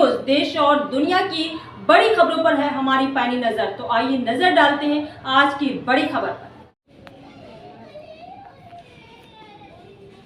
News देश और दुनिया की बड़ी खबरों पर है हमारी पैनी नजर। तो आइए नजर डालते हैं आज की बड़ी खबर पर।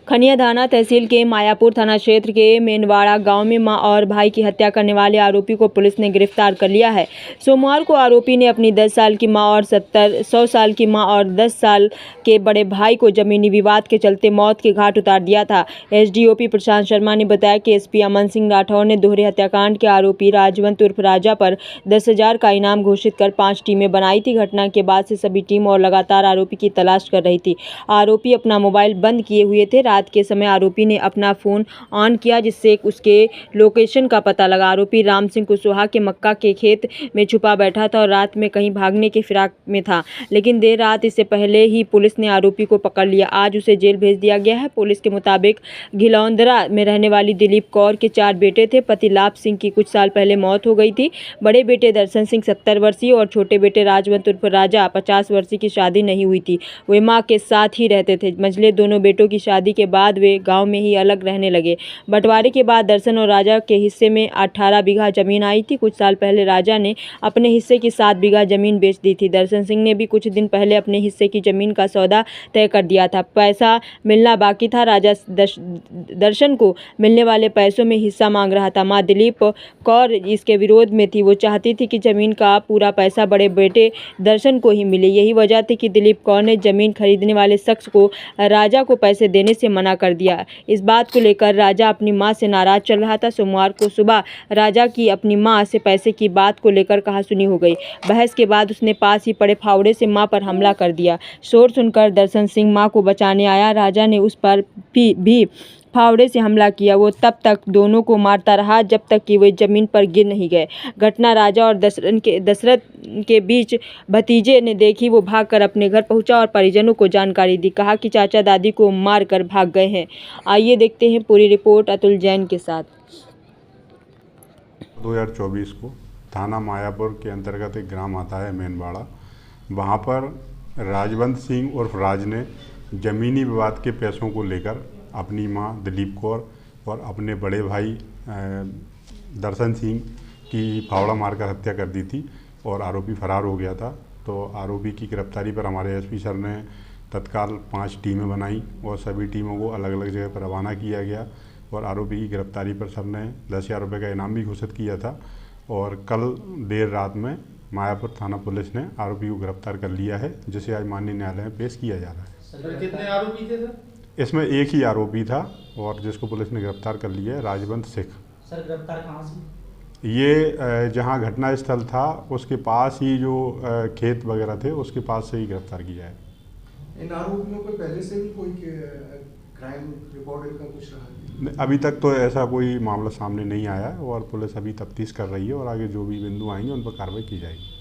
खनिया थाना तहसील के मायापुर थाना क्षेत्र के मेनवाड़ा गांव में मां और भाई की हत्या करने वाले आरोपी को पुलिस ने गिरफ्तार कर लिया है। सोमवार को आरोपी ने अपनी 10 साल की मां और 100 साल की मां और 10 साल के बड़े भाई को जमीनी विवाद के चलते मौत के घाट उतार दिया था। एसडीओपी प्रशांत शर्मा ने बताया कि एसपी अमन सिंह राठौर ने दोहरे हत्याकांड के आरोपी राजवंत उर्फ राजा पर 10,000 का इनाम घोषित कर 5 टीमें बनाई थी। घटना के बाद से सभी टीम और लगातार आरोपी की तलाश कर रही थी। आरोपी अपना मोबाइल बंद किए हुए थे। रात के समय आरोपी ने अपना फोन ऑन किया जिससे उसके लोकेशन का पता लगा। आरोपी राम सिंह कुशवाहा के मक्का के खेत में छुपा बैठा था और रात में कहीं भागने के फिराक में था, लेकिन देर रात इससे पहले ही पुलिस ने आरोपी को पकड़ लिया। आज उसे जेल भेज दिया गया है। पुलिस के मुताबिक घिलौंदरा में रहने वाली दिलीप कौर के 4 बेटे थे। पति लाभ सिंह की कुछ साल पहले मौत हो गई थी। बड़े बेटे दर्शन सिंह 70 वर्षीय और छोटे बेटे राजवंत उर्फ राजा 50 वर्षीय की शादी नहीं हुई थी। वे मां के साथ ही रहते थे। मंझले दोनों बेटों की शादी के बाद वे गांव में ही अलग रहने लगे। बंटवारे के बाद दर्शन और राजा के हिस्से में 18 बीघा जमीन आई थी। कुछ साल पहले राजा ने अपने हिस्से की 7 बीघा जमीन बेच दी थी। दर्शन सिंह ने भी कुछ दिन पहले अपने हिस्से की जमीन का सौदा तय कर दिया था। पैसा मिलना बाकी था। राजा दर्शन को मिलने वाले पैसों में हिस्सा मांग रहा था। मां दिलीप कौर इसके विरोध में थी। वो चाहती थी कि जमीन का पूरा पैसा बड़े बेटे दर्शन को ही मिले। यही वजह थी कि दिलीप कौर ने जमीन खरीदने वाले शख्स को राजा को पैसे देने से मना कर दिया। इस बात को लेकर राजा अपनी मां से नाराज चल रहा था। सोमवार को सुबह राजा की अपनी मां से पैसे की बात को लेकर कहासुनी हो गई। बहस के बाद उसने पास ही पड़े फावड़े से मां पर हमला कर दिया। शोर सुनकर दर्शन सिंह मां को बचाने आया। राजा ने उस पर भी फावड़े से हमला किया। वो तब तक दोनों को मारता रहा जब तक कि वे जमीन पर गिर नहीं गए। घटना राजा और दशरथ के बीच भतीजे ने देखी। वो भागकर अपने घर पहुंचा और परिजनों को जानकारी दी। कहा कि चाचा दादी को मारकर भाग गए हैं। आइए देखते हैं पूरी रिपोर्ट अतुल जैन के साथ। 2024 को थाना मायापुर के अंतर्गत एक ग्राम आता है मेनवाड़ा। वहाँ पर राजवंत सिंह उर्फ राज ने ज़मीनी विवाद के पैसों को लेकर अपनी मां दिलीप कौर और अपने बड़े भाई दर्शन सिंह की फावड़ा मारकर हत्या कर दी थी और आरोपी फरार हो गया था। तो आरोपी की गिरफ्तारी पर हमारे एसपी सर ने तत्काल 5 टीमें बनाई और सभी टीमों को अलग अलग जगह पर रवाना किया गया और आरोपी की गिरफ्तारी पर सर ने 10,000 रुपये का इनाम भी घोषित किया था। और कल देर रात में मायापुर थाना पुलिस ने आरोपी को गिरफ्तार कर लिया है, जिसे आज माननीय न्यायालय में पेश किया जा रहा है। सर कितने आरोपी थे सर? इसमें एक ही आरोपी था और जिसको पुलिस ने गिरफ्तार कर लिया है, राजवंत सिंह। सर गिरफ्तार कहाँ से? ये जहाँ घटना स्थल था उसके पास ही जो खेत वगैरह थे उसके पास से ही गिरफ्तार किया है। इन आरोपियों को पहले से भी कोई क्राइम रिकॉर्ड का कुछ रहा है? अभी तक तो ऐसा कोई मामला सामने नहीं आया है और पुलिस अभी तफ्तीश कर रही है और आगे जो भी बिंदु आएंगे उन पर कार्रवाई की जाएगी।